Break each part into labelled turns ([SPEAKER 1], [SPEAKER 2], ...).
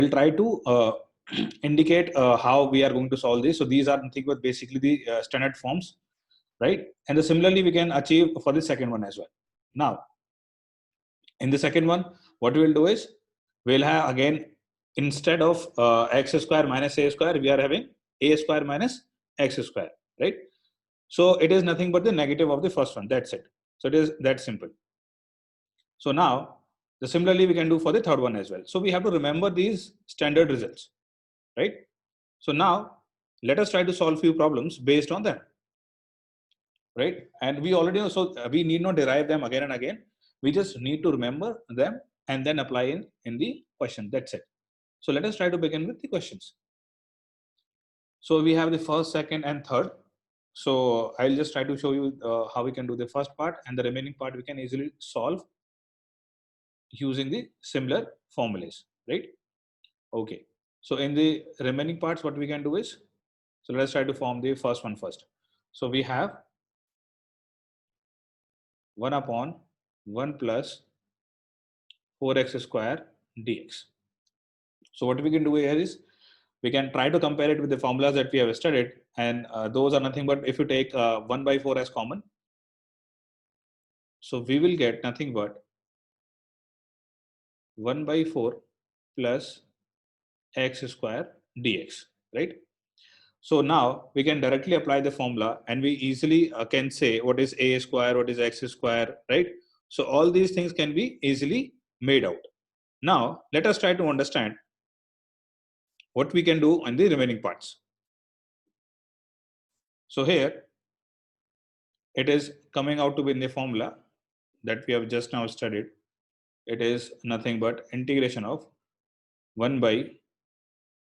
[SPEAKER 1] we'll try to indicate how we are going to solve this. So these are nothing but basically the standard forms, right? And similarly, we can achieve for the second one as well. Now, in the second one, what we will do is we'll have again, instead of x square minus a square, we are having a square minus x square, right? So it is nothing but the negative of the first one. That's it. So it is that simple. So now, similarly, we can do for the third one as well. So we have to remember these standard results, right? So now, let us try to solve few problems based on them, right? And we already know, so we need not derive them again and again. We just need to remember them and then apply in the question. That's it. So let us try to begin with the questions. So we have the first, second, and third. So I'll just try to show you how we can do the first part, and the remaining part we can easily solve using the similar formulas, right? Okay. So in the remaining parts, what we can do is, so let's try to form the first one first. So we have 1 upon 1 plus 4x square dx. So what we can do here is, we can try to compare it with the formulas that we have studied, and those are nothing but if you take 1 by 4 as common, so we will get nothing but 1 by 4 plus x square dx, right? So now we can directly apply the formula, and we easily can say what is a square, what is x square, right? So all these things can be easily made out. Now let us try to understand what we can do on the remaining parts. So here it is coming out to be in the formula that we have just now studied. It is nothing but integration of 1 by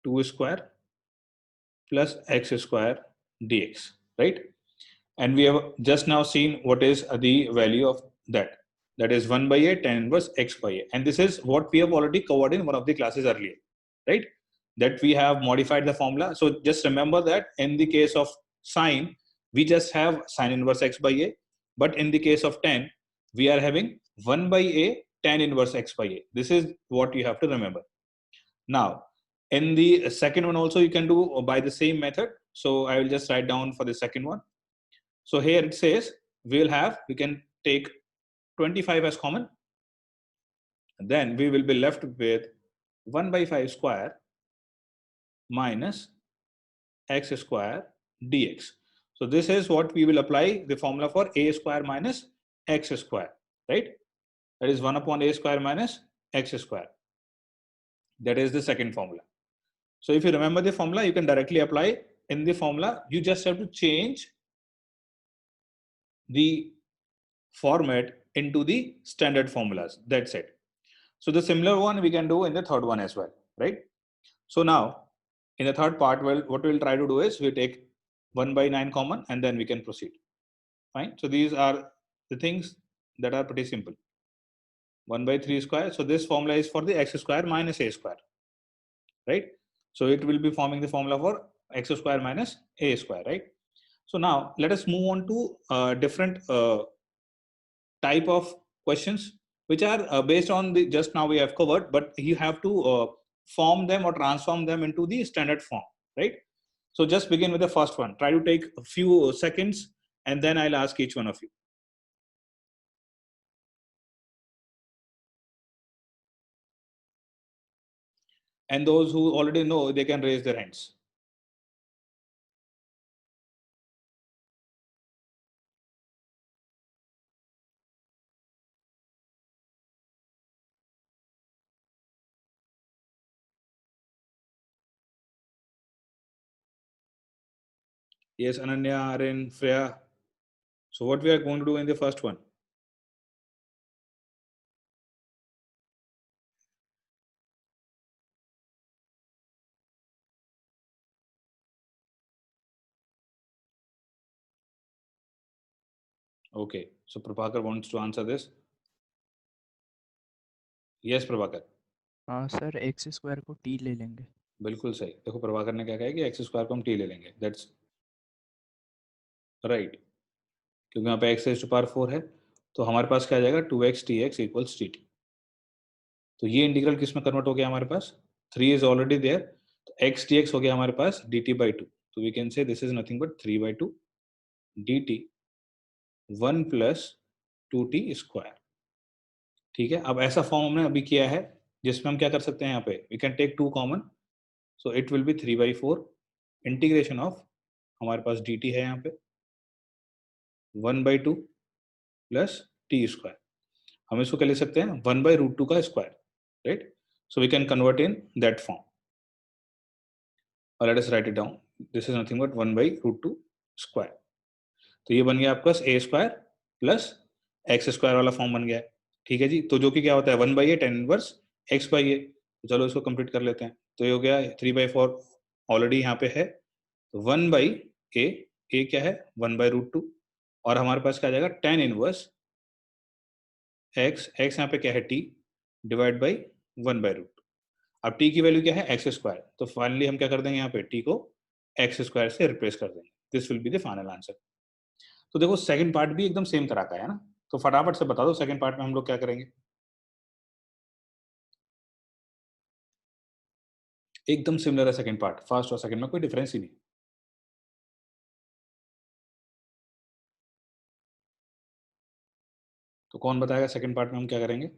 [SPEAKER 1] 2 square plus x square dx, right? And we have just now seen what is the value of that. That is 1 by a tan inverse x by a. And this is what we have already covered in one of the classes earlier, right? That we have modified the formula. So just remember that in the case of sine, we just have sine inverse x by a. But in the case of tan, we are having 1 by a tan inverse x by a. This is what you have to remember. Now, in the second one also, you can do by the same method. So I will just write down for the second one. So here it says we can take 25 as common. Then we will be left with 1 by 5 square minus x square dx. So this is what we will apply the formula for a square minus x square, right? That is 1 upon a square minus x square. That is the second formula. So if you remember the formula, you can directly apply in the formula. You just have to change the format into the standard formulas. That's it. So the similar one we can do in the third one as well, right? So now in the third part, well, what we'll try to do is we take 1 by 9 common and then we can proceed. Fine. So these are the things that are pretty simple. 1 by 3 square. So this formula is for the x square minus a square, right? So it will be forming the formula for x square minus a square, right? So now let us move on to different type of questions which are based on the just now we have covered, but you have to form them or transform them into the standard form, right? So just begin with the first one. Try to take a few seconds and then I'll ask each one of you. And those who already know, they can raise their hands. Yes, Ananya, Aren, Freya. So what we are going to do in the first one? Okay, so Prabhakar wants to answer this. Yes, Prabhakar.
[SPEAKER 2] हाँ sir x square को t ले लेंगे.
[SPEAKER 1] बिल्कुल सही. देखो प्रभाकर ने क्या कहा कि एक्स स्क्वायर को हम टी ले लेंगे. That's right. क्योंकि यहाँ पे एक्स रेज़ टू पावर 4 है, तो हमारे पास क्या आ जाएगा 2x dx इक्वल्स dt. तो ये इंटीग्रल किस में कन्वर्ट हो गया हमारे पास 3 is already there, तो x dx हो गया हमारे पास dt by 2, तो we can say this is nothing but 3 by 2 dt 1 plus 2t square. ठीक है, अब ऐसा फॉर्म हमने अभी किया है जिसमें हम क्या कर सकते हैं, यहाँ पे we can take 2 common, so it will be 3 by 4 integration of, हमारे पास dt है यहाँ पे 1 by 2 प्लस टी स्क्वायर, हम इसको क्या लिख सकते हैं 1 by root 2 का square, right. So we can convert in that form, और let us write it down, this is nothing but 1 by root 2 square. तो ये बन गया आपका a square plus x square वाला फॉर्म बन गया है. ठीक है जी, तो जो कि क्या होता है 1 by a tan inverse x by a. तो चलो इसको कंप्लीट कर लेते हैं. तो ये हो गया 3 by 4 ऑलरेडी यहाँ पे है, तो 1 by a क्या है 1 by root 2, और हमारे पास क्या आ जाएगा tan इनवर्स x यहाँ पे क्या है t divide by 1 by root. अब t की वैल्यू क्या है एक्स स्क्वायर, तो फाइनली हम क्या कर देंगे यहाँ पे t को एक्स स्क्वायर से रिप्लेस कर देंगे. This will be the final answer. तो देखो सेकंड पार्ट भी एकदम सेम तरह का है ना, तो फटाफट से बता दो सेकंड पार्ट में हम लोग क्या करेंगे. एकदम सिमिलर है सेकंड पार्ट, फर्स्ट और सेकंड में कोई डिफरेंस ही नहीं. तो कौन बताएगा सेकंड पार्ट में हम क्या करेंगे.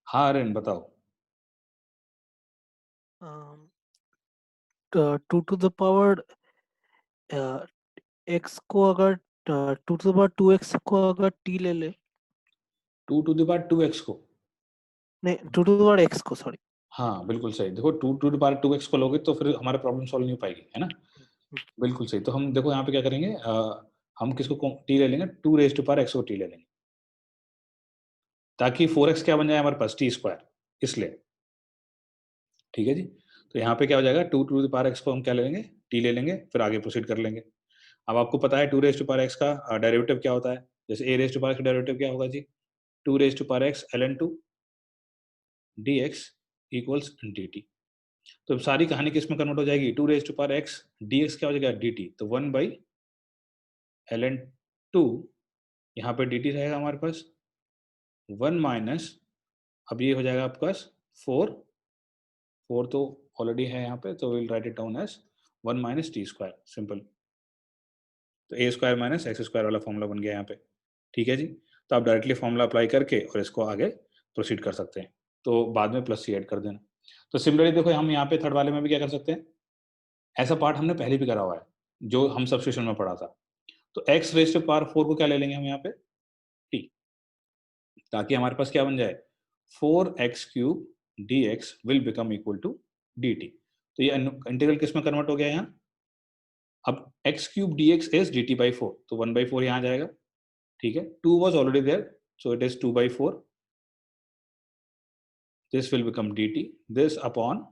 [SPEAKER 1] हाँ अरेन बताओ.
[SPEAKER 3] 2 to the power x को अगर 2 to the power 2x को अगर t ले ले,
[SPEAKER 1] 2 to the power 2x को,
[SPEAKER 3] नहीं 2 to the power x को, सॉरी.
[SPEAKER 1] हाँ बिल्कुल सही. देखो 2 to the power 2x को लोगे तो फिर हमारा प्रॉब्लम सॉल्व नहीं हो पाएगी, है ना. बिल्कुल सही. तो हम देखो यहाँ पे क्या करेंगे, हम किसको t ले लेंगे 2 raised to power x को t ले लेंगे, ताकि 4x क्या बन जाए हमारे पास t स्क्वायर, इसलिए. ठीक है जी. तो यहाँ पे क्या हो जाएगा 2 to the power x को हम क्या ले लेंगे t ले लेंगे, फिर आगे प्रोसीड कर लेंगे. अब आपको पता है 2 raised to power x का डेरिवेटिव क्या होता है, जैसे a raised to power x का डेरिवेटिव क्या होगा जी 2 raised to power x ln 2 dx equals dt. तो अब सारी कहानी किस में कन्वर्ट हो जाएगी 2 raised to power x dx क्या हो जाएगा dt, तो 1 by ln 2, यहाँ पे dt रहेगा हमारे पास 1 माइनस, अब ये हो जाएगा आपके पास 4 तो ऑलरेडी है यहाँ पे, तो will write it down as 1 minus t square, simple. तो a square minus x square वाला फॉर्मूला बन गया यहाँ पे. ठीक है जी. तो आप डायरेक्टली फॉर्मूला अप्लाई करके और इसको आगे प्रोसीड कर सकते हैं, तो बाद में प्लस सी ऐड कर देना. तो सिमिलरली देखो हम यहाँ पे थर्ड वाले में भी क्या कर सकते हैं, ऐसा पार्ट हमने पहले भी करा हुआ है जो हम सब्स्टिट्यूशन में पढ़ा था. तो एक्स रेज टू पावर 4 को क्या ले लेंगे हम यहाँ पे t, ताकि हमारे पास क्या बन जाए 4x cube dx will become equal to dt. तो ये इंटीग्रल किस में कन्वर्ट हो गया यहाँ, अब x cube dx is dt by 4, तो 1 by 4 यहाँ जाएगा. ठीक है, 2 was already there, so it is 2 by 4. This will become dt, this upon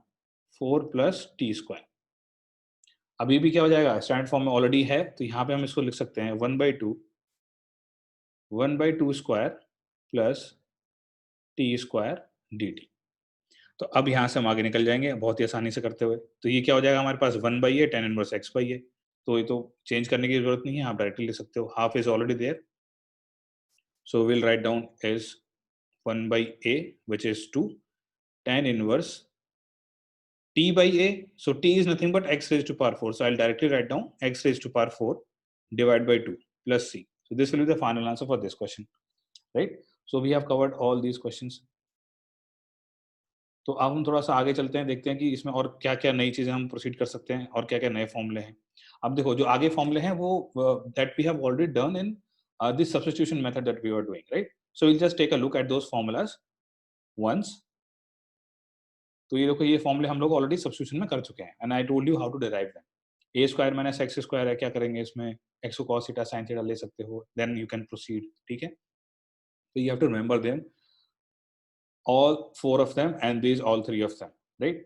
[SPEAKER 1] 4 plus t square. अभी भी क्या हो जाएगा स्टैंडर्ड फॉर्म में ऑलरेडी है, तो यहाँ पे हम इसको लिख सकते हैं 1 by 2 square plus T square dt. तो अब यहाँ से हम आगे निकल जाएंगे बहुत ही आसानी से करते हुए. तो ये क्या हो जाएगा हमारे पास 1 by a tan inverse x by a. तो ये तो चेंज करने की जरूरत नहीं है, आप डायरेक्टली लिख सकते हो, half is already there. So will write down as 1 by a which is 2 tan inverse t by a. So t is nothing but x raised to power 4. So I'll directly write down x raised to power 4 divided by 2 plus c. So this will be the final answer for this question, right? So we have covered all these questions. तो अब हम थोड़ा सा आगे चलते हैं, देखते हैं कि इसमें और क्या क्या नई चीजें हम प्रोसीड कर सकते हैं और क्या क्या नए फॉर्मूले हैं. अब देखो जो आगे फॉर्मूले हैं वो that we have already done in this substitution method that we are doing, right. So will just take a look at those formulas once. तो ये देखो ये फॉर्मूले हम लोग ऑलरेडी सब्स्टिट्यूशन में कर चुके हैं, and I told you how to derive them. A square minus x square है, क्या करेंगे इसमें एक्स को कॉस थीटा साइन थीटा ले सकते हो, देन यू कैन प्रोसीड. ठीक है, तो you have to remember them all 4 of them and these all 3 of them, right?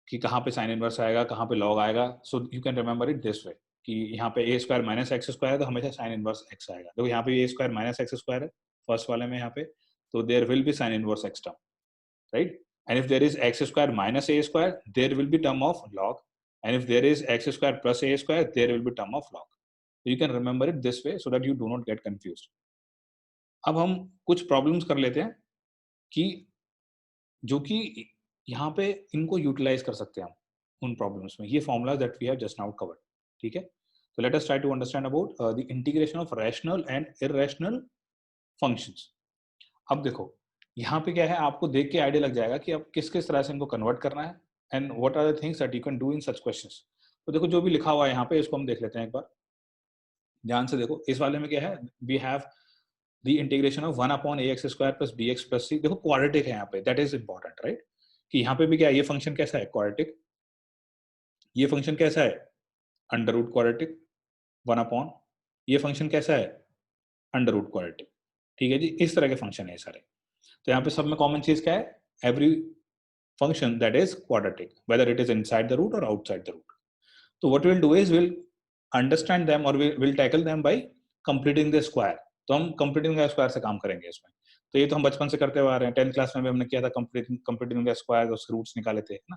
[SPEAKER 1] कि कहाँ पे साइन इनवर्स आएगा, कहाँ पे लॉग आएगा. So you can remember it this way कि यहाँ पे a square minus x square है तो हमेशा साइन इनवर्स एक्स आएगा. देखो यहाँ पे a square minus x square है फर्स्ट वाले में यहाँ पे, तो there will be sine inverse x term, right. And if there is x square minus a square there will be term of log, and if there is x square plus a square there will be term of log. So you can remember it this way so that you do not get confused. अब हम कुछ problems कर लेते हैं कि जो कि यहाँ पे इनको यूटिलाइज कर सकते हैं हम उन प्रॉब्लम्स में, ये formulas that we have just now covered, ठीक है। तो let us try to understand about the integration of rational and irrational functions. अब देखो यहाँ पे क्या है, आपको देख के आइडिया लग जाएगा कि अब किस किस तरह से इनको कन्वर्ट करना है and what are the things that you can do in such questions. तो देखो जो भी लिखा हुआ है यहाँ पे, इसको हम देख लेते हैं एक बार ध्यान से। देखो इस वाले में क्या है, we have the integration of 1/ax square plus bx plus c। देखो क्वाड्रेटिक है यहाँ पे, दैट इज इंपॉर्टेंट, राइट। कि यहाँ पे भी क्या है, ये फंक्शन कैसा है, क्वाड्रेटिक। ये फंक्शन कैसा है, अंडर रूट क्वाड्रेटिक 1/, ये फंक्शन कैसा है, अंडर रूट क्वाड्रेटिक, ठीक है जी। इस तरह के फंक्शन है सारे। तो यहाँ पे सब में कॉमन चीज क्या है, every function that is quadratic whether it is inside the root और आउटसाइड द रूट। तो what will do is will understand them और will tackle them by completing the square. तो हम कंप्लीटिंग द स्क्वायर से काम करेंगे इसमें। तो ये तो हम बचपन से करते हुए आ रहे हैं, 10th क्लास में भी हमने किया था, कंप्लीटिंग द स्क्वायर, उसके रूट्स निकाले थे ना।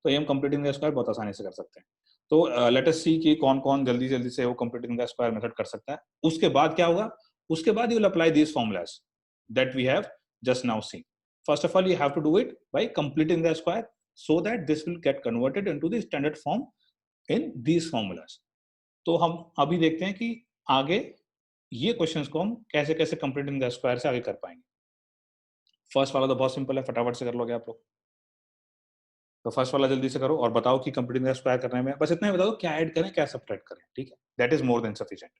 [SPEAKER 1] तो ये हम कंप्लीटिंग द स्क्वायर बहुत आसानी से कर सकते हैं। तो लेट अस सी कि कौन कौन जल्दी जल्दी से वो कंप्लीटिंग द स्क्वायर मेथड कर सकता है। उसके बाद क्या होगा, उसके बाद you will apply these formulas that we have just now seen. First of all, you have to do it by completing the square so that this will get converted into the standard form in these formulas. तो हम अभी देखते हैं कि आगे ये questions को हम कैसे कैसे कंप्लीटिंग द स्क्वायर से आगे कर पाएंगे। फर्स्ट वाला तो बहुत सिंपल है, फटाफट से कर लोगे आप लोग। तो फर्स्ट वाला जल्दी से करो और बताओ कि कंप्लीटिंग द स्क्वायर करने में बस इतना ही बताओ, क्या ऐड करें क्या सब्ट्रैक्ट करें, ठीक है। That is more than sufficient.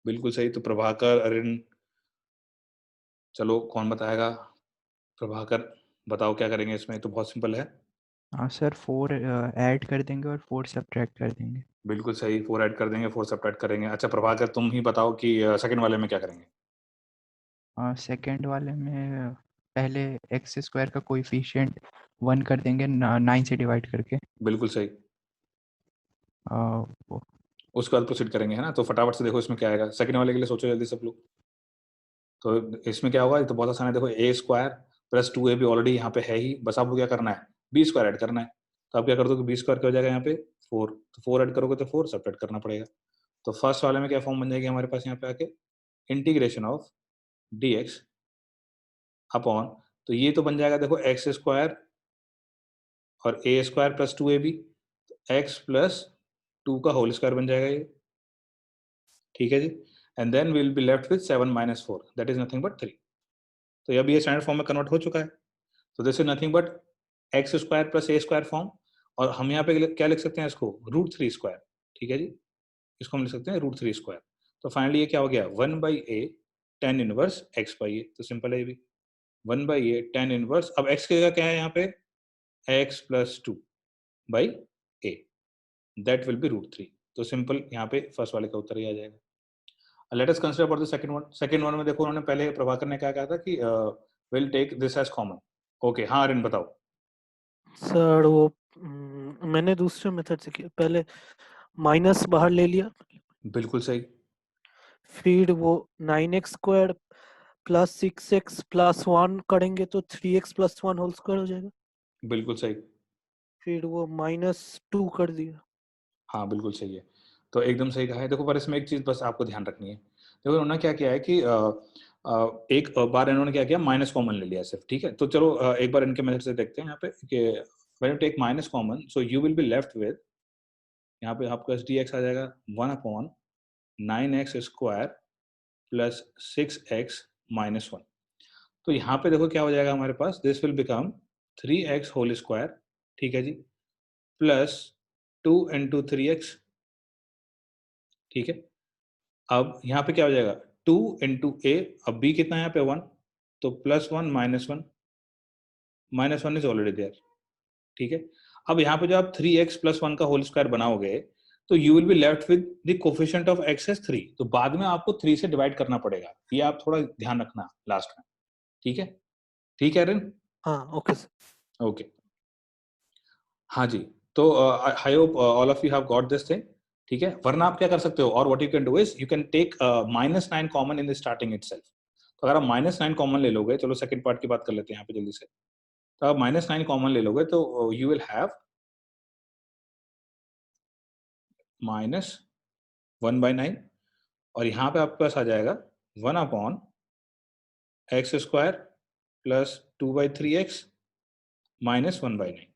[SPEAKER 1] बिल्कुल सही। तो प्रभाकर, अरिन, चलो कौन बताएगा, प्रभाकर बताओ क्या करेंगे इसमें। तो बहुत सिंपल है।
[SPEAKER 2] हाँ सर, 4 ऐड कर देंगे और 4 सब्ट्रैक्ट कर देंगे।
[SPEAKER 1] बिल्कुल सही, 4 ऐड कर देंगे, 4 सब्ट्रैक्ट करेंगे। अच्छा प्रभाकर तुम ही बताओ कि सेकंड वाले में क्या करेंगे।
[SPEAKER 2] सेकंड वाले में पहले एक्स स्क्वायर का कोएफिशिएंट 1 कर देंगे 9 से डिवाइड करके।
[SPEAKER 1] बिल्कुल सही।
[SPEAKER 2] वो
[SPEAKER 1] उसके बाद प्रोसीड करेंगे, है ना। तो फटाफट से देखो इसमें क्या आएगा, सेकंड वाले के लिए सोचो जल्दी सब लोग। तो इसमें क्या होगा, ये तो बहुत आसान है। देखो ए स्क्वायर प्लस 2a भी ऑलरेडी यहाँ पे है ही, बस आपको क्या करना है, बी स्क्वायर ऐड करना है। तो आप क्या कर दोगे, बी स्क्वायर क्या हो जाएगा यहाँ पे 4, तो 4 ऐड करोगे तो 4 सब्ट्रैक्ट करना पड़ेगा। तो फर्स्ट वाले में क्या फॉर्म बन जाएगी हमारे पास यहाँ पे आके, इंटीग्रेशन ऑफ dx अपॉन, तो ये तो बन जाएगा देखो एक्स स्क्वायर और a square plus 2ab, x plus 2 का होल स्क्वायर बन जाएगा ये, ठीक है जी। And then will be left with 7 - 4 that is nothing but 3। तो अब ये स्टैंडर्ड फॉर्म में कन्वर्ट हो चुका है। तो this is nothing but x square plus a square form, और हम यहाँ पे क्या लिख सकते हैं इसको, √3 स्क्वायर, ठीक है जी। इसको हम लिख सकते हैं √3 स्क्वायर। तो फाइनली ये क्या हो गया, 1/a tan inverse x by a. तो सिंपल है ये भी, 1/a tan इनवर्स, अब x की जगह क्या है यहाँ पे, x plus 2 by a, that will be √3। तो सिंपल यहाँ पे फर्स्ट वाले का उत्तर ही आ जाएगा। Let us consider for the second one. Second one में देखो उन्होंने पहले, प्रभाकर ने क्या कहा था कि will take this as common. Okay हाँ अरिन बताओ।
[SPEAKER 3] सर वो मैंने दूसरे मेथड से किया, पहले माइनस बाहर ले लिया,
[SPEAKER 1] बिल्कुल सही।
[SPEAKER 3] फिर वो 9x square plus 6x plus 1 करेंगे तो 3x प्लस 1 होल स्क्वायर हो जाएगा।
[SPEAKER 1] बिल्कुल सही।
[SPEAKER 3] फिर वो -2 कर दिया।
[SPEAKER 1] हाँ बिल्कुल सही है। तो एकदम सही कहा है। देखो पर इसमें एक चीज बस आपको ध्यान रखनी है। देखो उन्होंने क्या किया है कि एक बार इन्होंने क्या किया, माइनस कॉमन ले लिया सिर्फ, ठीक है। तो चलो एक बार इनके मेथड से देखते हैं यहाँ पे कि when you take minus common so you will be left with, यहाँ पे आपका dx आ जाएगा 1/9x square plus 6x minus 1। तो यहाँ पे देखो क्या हो जाएगा हमारे पास, this will become 3x whole square, ठीक है जी, प्लस 2 × 3x, ठीक है। अब यहाँ पे क्या हो जाएगा, 2 × a, अब b कितना है यहाँ पे 1, तो +1 -1, -1 इज ऑलरेडी देयर, ठीक है। अब यहाँ पे जो आप 3x + 1 का होल स्क्वायर बनाओगे तो you will be left with the coefficient of x as 3। तो बाद में आपको 3 से डिवाइड करना पड़ेगा, ये आप थोड़ा ध्यान रखना लास्ट में, ठीक है। ठीक है अरिन,
[SPEAKER 3] हाँ ओके सर।
[SPEAKER 1] ओके हाँ जी। तो I hope all of you have got this thing, ठीक है, वरना आप क्या कर सकते हो, और what you can do is you can take -9 common in the starting itself. तो अगर आप -9 कॉमन ले लोगे, चलो सेकंड पार्ट की बात कर लेते हैं यहाँ पे जल्दी से। तो आप -9 कॉमन ले लोगे तो यू विल हैव -1/9, और यहाँ पे आपके पास आ जाएगा 1/x² प्लस 2/3x माइनस 1/9।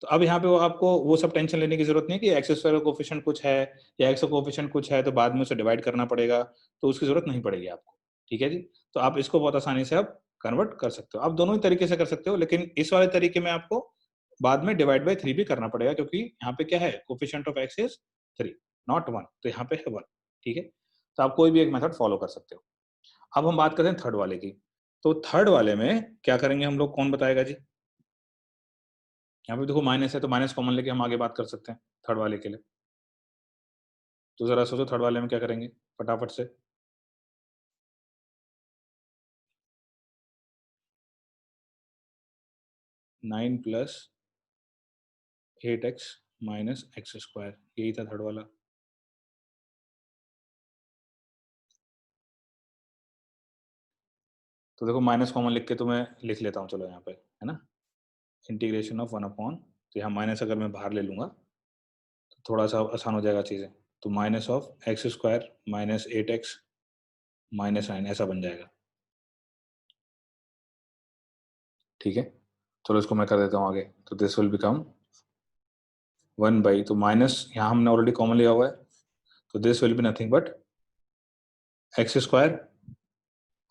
[SPEAKER 1] तो अब यहाँ पे वो आपको वो सब टेंशन लेने की जरूरत नहीं है कि एक्स स्क्वायर का कोफिशिएंट कुछ है या एक्स का कोफिशिएंट कुछ है तो बाद में उसे डिवाइड करना पड़ेगा, तो उसकी जरूरत नहीं पड़ेगी आपको। ठीक है जी, तो आप इसको बहुत आसानी से आप कन्वर्ट कर सकते हो। आप दोनों ही तरीके से कर सकते हो, लेकिन इस वाले तरीके में आपको बाद में डिवाइड बाई 3 भी करना पड़ेगा, क्योंकि यहाँ पे क्या है, coefficient of x is 3 not 1, तो यहाँ पे है 1। ठीक है, तो आप कोई भी एक मेथड फॉलो कर सकते हो। अब हम बात करते हैं थर्ड वाले की। तो थर्ड वाले में क्या करेंगे हम लोग, कौन बताएगा जी? यहाँ पे देखो माइनस है, तो माइनस कॉमन लेके हम आगे बात कर सकते हैं थर्ड वाले के लिए। तो जरा सोचो थर्ड वाले में क्या करेंगे फटाफट से। Nine plus 8x minus x², यही था थर्ड वाला। तो देखो माइनस कॉमन लिख के तो मैं लिख लेता हूँ, चलो यहाँ पे है ना, इंटीग्रेशन ऑफ 1/, तो यहाँ माइनस अगर मैं बाहर ले लूँगा तो थोड़ा सा आसान हो जाएगा चीज़ें। तो minus of x² minus 8x minus 9 ऐसा बन जाएगा। ठीक है, चलो इसको मैं कर देता हूँ आगे। तो दिस विल बिकम 1/, तो माइनस यहाँ हमने ऑलरेडी कॉमन लिया हुआ है, तो this will be nothing but x²,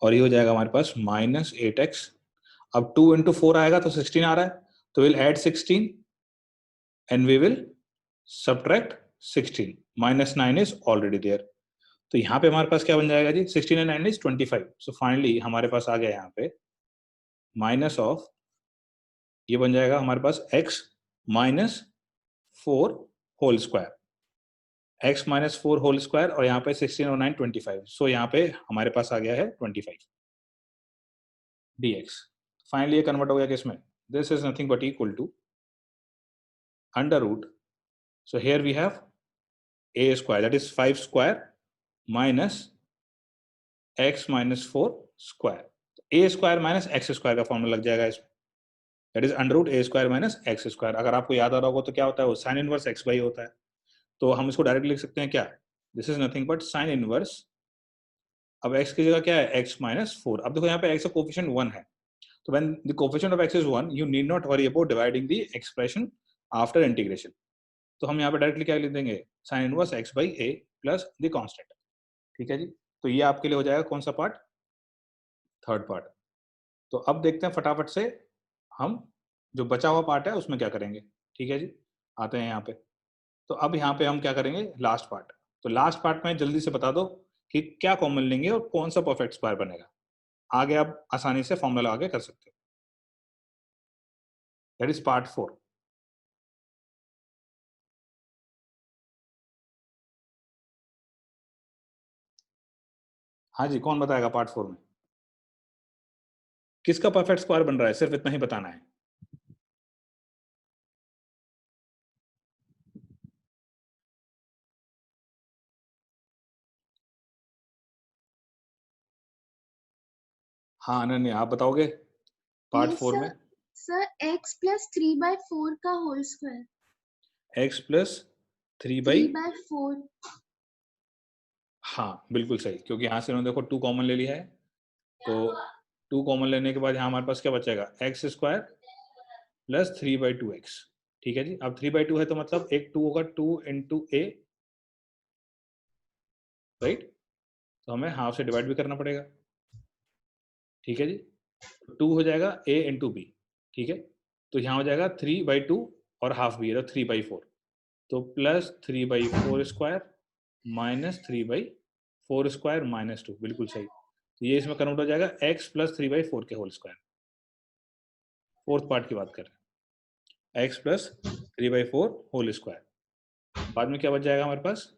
[SPEAKER 1] और ये हो जाएगा हमारे पास माइनस 8x। अब 2 × 4 आएगा तो 16 आ रहा है, तो will add 16 and we will subtract 16, -9 is already there. तो यहाँ पे हमारे पास क्या बन जाएगा जी, 16 एंड 9 इज 25। सो फाइनली हमारे पास आ गया यहाँ पे माइनस ऑफ, ये बन जाएगा हमारे पास x minus 4 whole square, x minus 4 whole square, और यहाँ पे 16 और 9 25। सो यहाँ पे हमारे पास आ गया है 25 dx। फाइनली ये कन्वर्ट हो गया किसमें, this is nothing but equal to under root, so here we have a square, that is 5 square minus x minus 4 square। a square minus x square का फॉर्मूला लग जाएगा इसमें, that is under root a square minus x square। अगर आपको याद आ रहा होगा तो क्या होता है, वो sin इनवर्स x बाई होता है। तो हम इसको डायरेक्ट लिख सकते हैं क्या, this is nothing but sin inverse, अब x की जगह क्या है, x minus 4। अब देखो यहाँ पे x का कोफिशिएंट 1 है, तो when the coefficient of x is 1 you need not worry about dividing the expression after integration। तो हम यहाँ पे डायरेक्टली क्या लिख देंगे, sine inverse x by a plus the constant. ठीक है जी, तो ये आपके लिए हो जाएगा कौन सा पार्ट, थर्ड पार्ट। तो अब देखते हैं फटाफट से हम जो बचा हुआ पार्ट है उसमें क्या करेंगे। ठीक है जी, आते हैं यहाँ पे। तो अब यहाँ पे हम क्या करेंगे, लास्ट पार्ट। तो लास्ट पार्ट में जल्दी से बता दो कि क्या कॉमन लेंगे और कौन सा परफेक्ट स्क्वायर बनेगा। आगे आप आसानी से फॉर्मूला आगे कर सकते हो, दैट इज पार्ट 4। हाँ जी, कौन बताएगा पार्ट 4 में किसका परफेक्ट स्क्वायर बन रहा है, सिर्फ इतना ही बताना है। हाँ अनन्या, आप बताओगे पार्ट 4 में।
[SPEAKER 4] सर x प्लस 3/4 का होल स्क्वायर।
[SPEAKER 1] x plus
[SPEAKER 4] 3/4।
[SPEAKER 1] हाँ बिल्कुल सही, क्योंकि यहाँ से उन्होंने देखो 2 कॉमन ले लिया है, तो 2 कॉमन लेने के बाद यहाँ हमारे पास क्या बचेगा, x² प्लस 3/2x। ठीक है जी, अब 3/2 है तो मतलब एक 2 होगा, 2 × a, राइट, तो हमें हाफ से डिवाइड भी करना पड़ेगा। ठीक है जी, 2 हो जाएगा a × b। ठीक है, तो यहाँ हो जाएगा 3/2 और हाफ भी है तो 3/4, तो प्लस 3/4² माइनस 3/4² माइनस 2, बिल्कुल सही। तो ये इसमें कन्वर्ट हो जाएगा x प्लस 3/4 के होल स्क्वायर। फोर्थ पार्ट की बात कर रहे हैं, x प्लस 3/4 होल स्क्वायर, बाद में क्या बच जाएगा हमारे पास,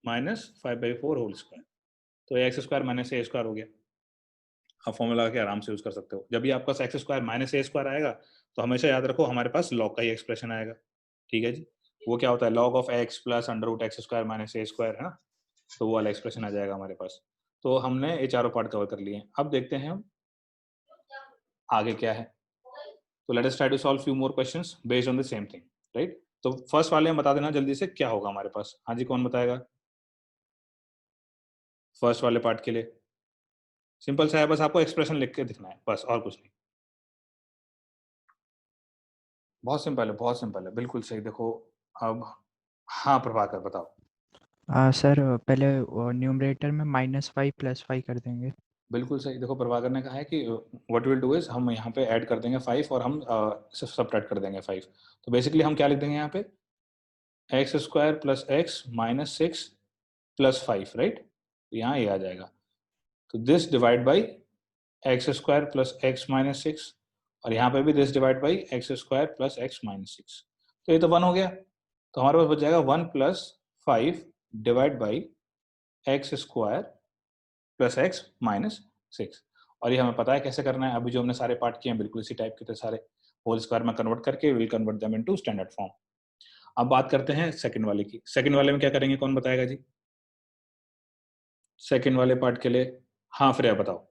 [SPEAKER 1] माइनस 5/4 होल स्क्वायर। तो x² माइनस a² हो गया। आप फॉर्मूला के आराम से यूज कर सकते हो। जब भी आपका x² माइनस a² आएगा तो हमेशा याद रखो हमारे पास लॉग का ही एक्सप्रेशन आएगा। ठीक है जी, वो क्या होता है, log of x plus under root x square minus a square, है ना, तो वो वाला एक्सप्रेशन आ जाएगा हमारे पास। तो हमने ये चारों पार्ट कवर कर लिए हैं। अब देखते हैं हम आगे क्या है। तो let us try to solve few more questions based on the same thing, right. तो फर्स्ट वाले में बता देना जल्दी से क्या होगा हमारे पास। हाँ जी, कौन बताएगा फर्स्ट वाले पार्ट के लिए? सिंपल सा है, बस आपको एक्सप्रेशन लिख के दिखना है, बस और कुछ नहीं। बहुत सिंपल है, बहुत सिंपल है, बिल्कुल सही। देखो अब, हाँ प्रभाकर बताओ।
[SPEAKER 2] सर पहले न्यूमरेटर में -5 +5 कर देंगे।
[SPEAKER 1] बिल्कुल सही। देखो प्रभाकर ने कहा है कि व्हाट विल डू इज हम यहाँ पे ऐड कर देंगे 5 और हम सब्ट्रैक्ट कर देंगे 5। तो बेसिकली हम क्या लिख देंगे यहाँ पे, x square plus x minus 6 plus 5, right. यहाँ ये आ जाएगा। तो this divide by x square plus x minus 6, और यहाँ पे भी this divide by x square plus x minus 6। तो ये तो 1 हो गया। तो हमारे पास बच जाएगा 1 plus 5 divide by x square plus x minus 6। और ये हमें पता है कैसे करना है। अभी जो हमने सारे पार्ट किए हैं बिल्कुल इसी टाइप के थे सारे, होल स्क्वायर में कन्वर्ट करके will convert them into standard form. अब बात करते हैं सेकंड वाले की। सेकंड वाले में क्या करेंगे, कौन बताएगा जी सेकंड वाले पार्ट के लिए? हाँ फ्रेया बताओ।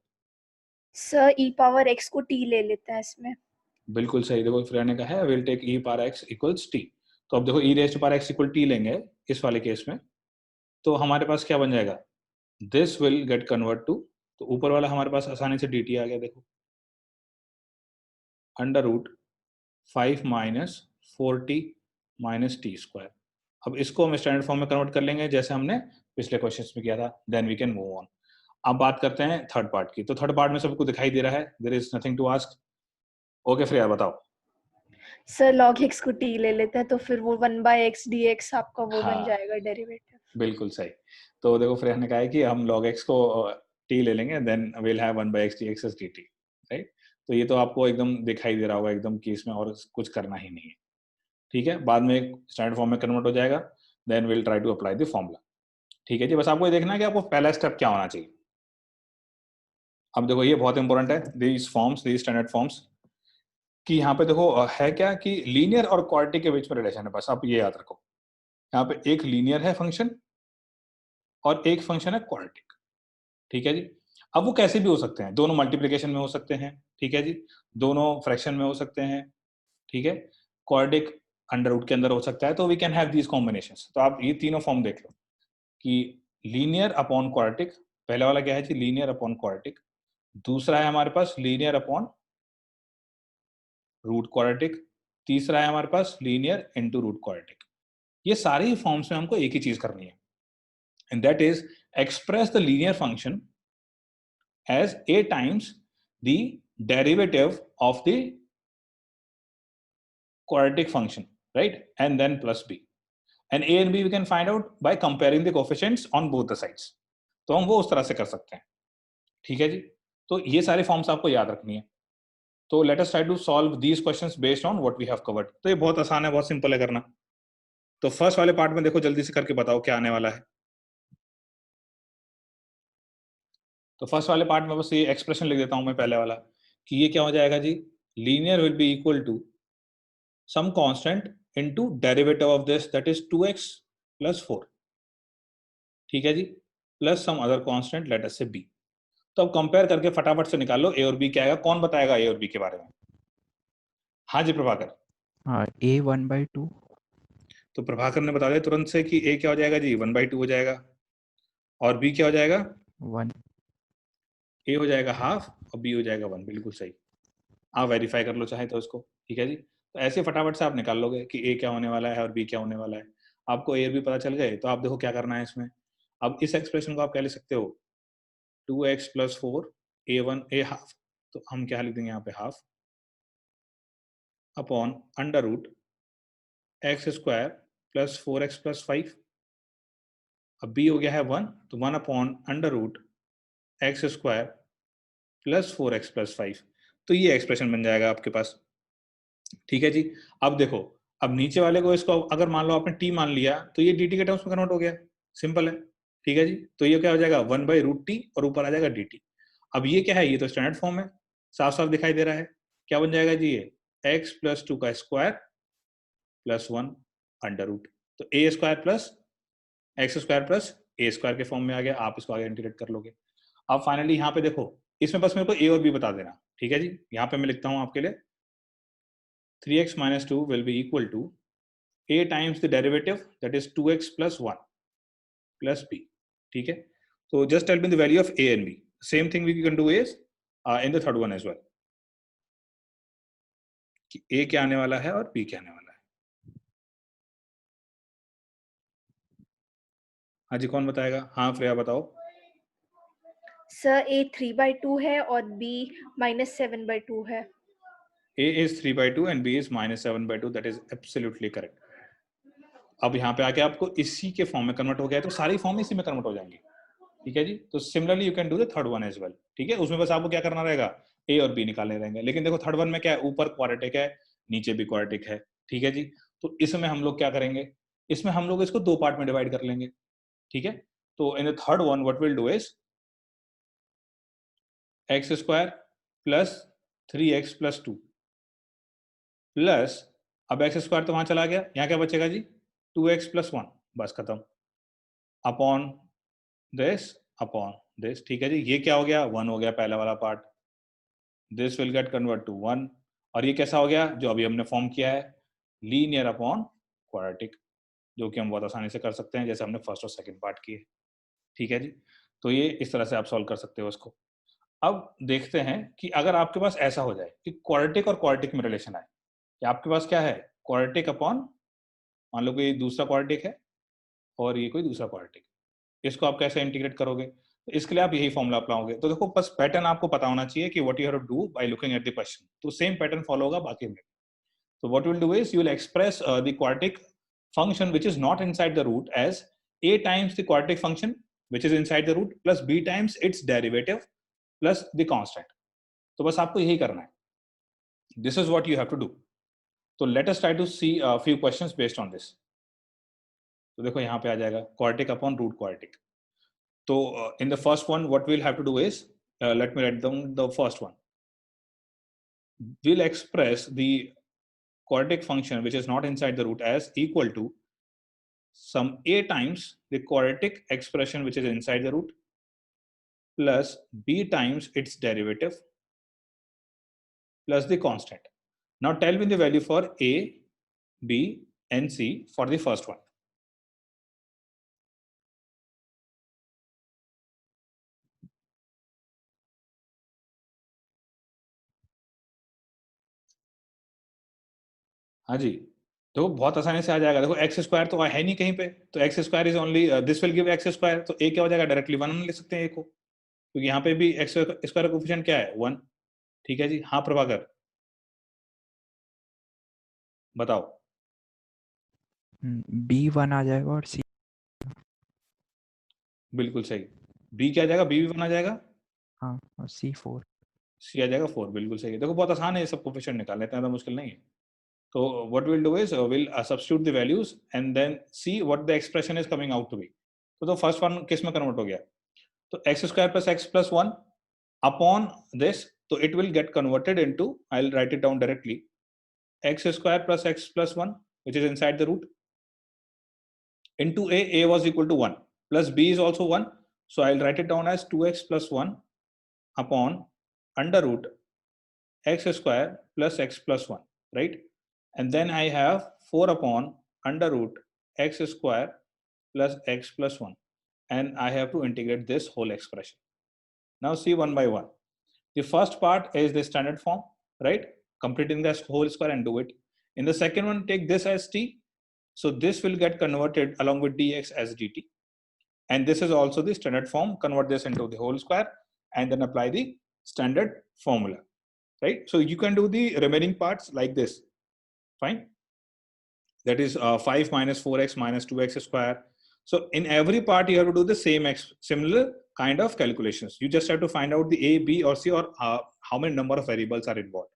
[SPEAKER 5] सर ई पावर एक्स को टी ले लेते हैं इसमें।
[SPEAKER 1] बिल्कुल सही। देखो फ्रेया ने कहा है will take e power x equals t. तो अब देखो e raise to power x equal t लेंगे इस वाले केस में, तो हमारे पास क्या बन जाएगा, this will get convert to, तो ऊपर वाला हमारे पास आसानी से dt आ गया। देखो under root 5 minus 4t minus t square. अब इसको हम स्टैंडर्ड फॉर्म में कन्वर्ट कर लेंगे जैसे हमने पिछले क्वेश्चन में किया था, then we can move on. अब बात करते हैं थर्ड पार्ट की। तो थर्ड पार्ट में सबको दिखाई दे रहा है, there is nothing to ask. Okay Freya बताओ।
[SPEAKER 5] सर लॉग एक्स को टी ले लेते हैं तो फिर वो 1/x dx आपका वो बन
[SPEAKER 1] हाँ
[SPEAKER 5] जाएगा डेरिवेटिव।
[SPEAKER 1] बिल्कुल सही। तो देखो फ्रेया ने कहा है कि हम log x को t ले लेंगे, then will have 1/x dx as dt, right. तो ये तो आपको एकदम दिखाई दे रहा होगा एकदम कि इसमें और कुछ करना ही नहीं है, ठीक है। बाद में स्टैंडर्ड फॉर्म में कन्वर्ट हो जाएगा, then will try to apply the formula, ठीक है जी। बस आपको ये देखना है कि आपको पहला स्टेप क्या होना चाहिए। अब देखो ये बहुत इंपॉर्टेंट है, these forms, these standard forms, कि यहाँ पे देखो है क्या कि लीनियर और क्वाड्रेटिक के बीच में रिलेशन है। बस आप ये याद रखो, यहाँ पे एक लीनियर है फंक्शन और एक फंक्शन है क्वाड्रेटिक, ठीक है जी। अब वो कैसे भी हो सकते हैं, दोनों मल्टीप्लिकेशन में हो सकते हैं, ठीक है जी, दोनों फ्रैक्शन में हो सकते हैं, ठीक है, क्वाड्रेटिक अंडर रूट के अंदर हो सकता है। तो we can have these combinations. तो आप ये तीनों फॉर्म देख लो कि लीनियर अपॉन क्वाड्रेटिक, पहला वाला क्या है जी, लीनियर अपॉन क्वाड्रेटिक। दूसरा है हमारे पास लीनियर अपॉन रूट क्वाड्रेटिक। तीसरा है हमारे पास लीनियर इनटू रूट क्वाड्रेटिक। ये सारे ही फॉर्म्स में हमको एक ही चीज करनी है, and that is express the linear function as a times the derivative of the quadratic function, right, and then plus b, and a and b we can find out by comparing the coefficients on both the sides। तो हम वो उस तरह से कर सकते हैं, ठीक है जी। तो ये सारे फॉर्म्स आपको याद रखनी है। तो let us try to solve these questions based on what we have covered. तो ये बहुत आसान है, बहुत सिंपल है करना। तो फर्स्ट वाले पार्ट में देखो जल्दी से करके बताओ क्या आने वाला है। तो फर्स्ट वाले पार्ट में बस ये एक्सप्रेशन लिख देता हूं मैं पहले वाला, कि ये क्या हो जाएगा जी, linear will be equal to some constant into derivative of this, that is 2x plus 4, ठीक है जी, plus some other constant let us say b। तो अब कंपेयर करके फटाफट से निकाल लो a और b क्या आएगा। कौन बताएगा a और b के बारे में? हाँ जी प्रभाकर।
[SPEAKER 2] a 1/2।
[SPEAKER 1] तो प्रभाकर ने बता दिया तुरंत से कि a क्या हो जाएगा जी, 1/2 हो जाएगा, और b क्या हो जाएगा,
[SPEAKER 2] 1।
[SPEAKER 1] a हो जाएगा हाफ और b हो जाएगा 1। बिल्कुल सही, आप वेरीफाई कर लो चाहे तो इसको, ठीक है जी। तो ऐसे फटाफट से आप निकाल लोगे कि a क्या होने वाला है और b क्या होने वाला है। आपको a और b पता चल गए, तो आप देखो क्या करना है इसमें। अब इस एक्सप्रेशन को आप क्या लिख सकते हो, 2x plus 4 a1 a half, तो हम क्या लिख देंगे यहाँ पे half upon under root x square plus 4x plus 5। अब b हो गया है 1, तो 1 upon under root x square plus 4x plus 5। तो ये एक्सप्रेशन बन जाएगा आपके पास, ठीक है जी। अब देखो, अब नीचे वाले को इसको अगर मान लो आपने t मान लिया तो ये dt के टर्म्स में कन्वर्ट हो गया, सिंपल है, ठीक है जी। तो ये क्या हो जाएगा 1/√t और ऊपर आ जाएगा dt। अब ये क्या है, ये तो स्टैंडर्ड फॉर्म है, साफ साफ दिखाई दे रहा है। क्या बन जाएगा जी, ये x प्लस 2 का स्क्वायर प्लस 1 अंडर रूट, तो a square plus x square plus a square के फॉर्म में आ गया, आप इसको आगे इंटीग्रेट कर लोगे। अब फाइनली यहाँ पे देखो, इसमें बस मेरे को ए और बी बता देना, ठीक है जी। यहाँ पे मैं लिखता हूँ आपके लिए 3x minus 2 will be equal to a times the derivative, that is 2x plus 1 plus b, ठीक है। So just tell me the value of a and b. Same thing we can do is in the third one as well, कि a क्या आने वाला है और b क्या आने वाला है। हाँ जी, कौन बताएगा? हाँ फ्रेया बताओ।
[SPEAKER 5] सर a 3/2 है और b -7/2 है।
[SPEAKER 1] a is 3/2 and b is -7/2, that is absolutely correct. अब यहाँ पे आके आपको इसी के फॉर्म में कन्वर्ट हो गया, तो सारी फॉर्म इसी में कन्वर्ट हो जाएंगी, ठीक है जी। तो similarly you can do the third one as well, ठीक है। उसमें बस आपको क्या करना रहेगा, ए और बी निकालने रहेंगे। लेकिन देखो थर्ड वन में क्या है, ऊपर क्वाड्रेटिक है, नीचे भी क्वाड्रेटिक है, ठीक है जी। तो इसमें हम लोग क्या करेंगे, इसमें हम लोग इसको दो पार्ट में डिवाइड कर लेंगे, ठीक है। तो in the third one what will do is x square plus 3x plus 2 plus, अब एक्स स्क्वायर तो वहां चला गया, यहाँ क्या बचेगा जी, 2x प्लस 1, बस खत्म, अपॉन दिस, ठीक है जी। ये क्या हो गया, 1 हो गया पहला वाला part, this will get convert to 1, और ये कैसा हो गया, जो अभी हमने फॉर्म किया है, लीनियर अपॉन क्वाड्रेटिक, जो कि हम बहुत आसानी से कर सकते हैं जैसे हमने फर्स्ट और सेकंड पार्ट किए, ठीक है जी। तो ये इस तरह से आप सॉल्व कर सकते हो इसको। अब देखते हैं कि अगर आपके पास ऐसा हो जाए कि क्वाड्रेटिक और क्वाड्रेटिक में रिलेशन आए, कि आपके पास क्या है, क्वाड्रेटिक अपॉन, मान लो कि दूसरा क्वाड्रेटिक है और ये कोई दूसरा क्वाड्रेटिक, इसको आप कैसे इंटीग्रेट करोगे, तो इसके लिए आप यही फॉर्मूला अपनाओगे। तो देखो बस पैटर्न आपको पता होना चाहिए कि what you have to do by looking at the question, तो सेम पैटर्न फॉलो होगा बाकी में। तो what you will do is you will express the quadratic function which is not inside the root as a times the quadratic function which is inside the root plus b times its derivative plus the constant। तो बस आपको यही करना है, this is what you have to do। तो let us try to see a few questions based on this। तो देखो यहाँ पे आ जाएगा quadratic upon root quadratic। तो in the first one what we'll have to do is let me write down the first one, we'll express the quadratic function which is not inside the root as equal to some a times the quadratic expression which is inside the root plus b times its derivative plus the constant। Now tell me the value for a, b and c for the first one। हाँ जी, देखो बहुत आसानी से आ जाएगा। देखो x square तो है नहीं कहीं पे, तो x square is only this will give x square, तो ए क्या हो जाएगा, डायरेक्टली 1 लिख सकते हैं ए को, क्योंकि यहाँ पे भी एक्स स्क्वायर का कोफिशिएंट क्या है, 1, ठीक है जी। हाँ प्रभाकर बताओ।
[SPEAKER 2] बी 1 आ जाएगा और सी,
[SPEAKER 1] बिल्कुल सही, बी क्या आ जाएगा, बी भी 1 आ जाएगा,
[SPEAKER 2] हाँ, और सी 4।
[SPEAKER 1] सी आ जाएगा 4, बिल्कुल सही है। देखो बहुत आसान है, ये सब कोफिशिएंट निकालने, इतना ज़्यादा मुश्किल नहीं है। तो what we'll do is we'll substitute the values and then see what the expression is coming out to be। तो फर्स्ट वन किस में कन्वर्ट हो गया, तो x square plus x plus 1 upon this, तो it will get converted into, I will write it down directly, x square plus x plus 1 which is inside the root into a was equal to 1 plus b is also 1, so I'll write it down as 2x plus 1 upon under root x square plus x plus 1, right? And then I have 4 upon under root x square plus x plus 1, and I have to integrate this whole expression. Now see one by one. The first part is the standard form, right? Completing the whole square and do it. In the second one, take this as t, so this will get converted along with dx as dt, and this is also the standard form. Convert this into the whole square and then apply the standard formula, right? So you can do the remaining parts like this, fine. That is 5 minus 4x minus 2x square. So in every part you have to do the same similar kind of calculations. You just have to find out the a, b or c, or how many number of variables are involved.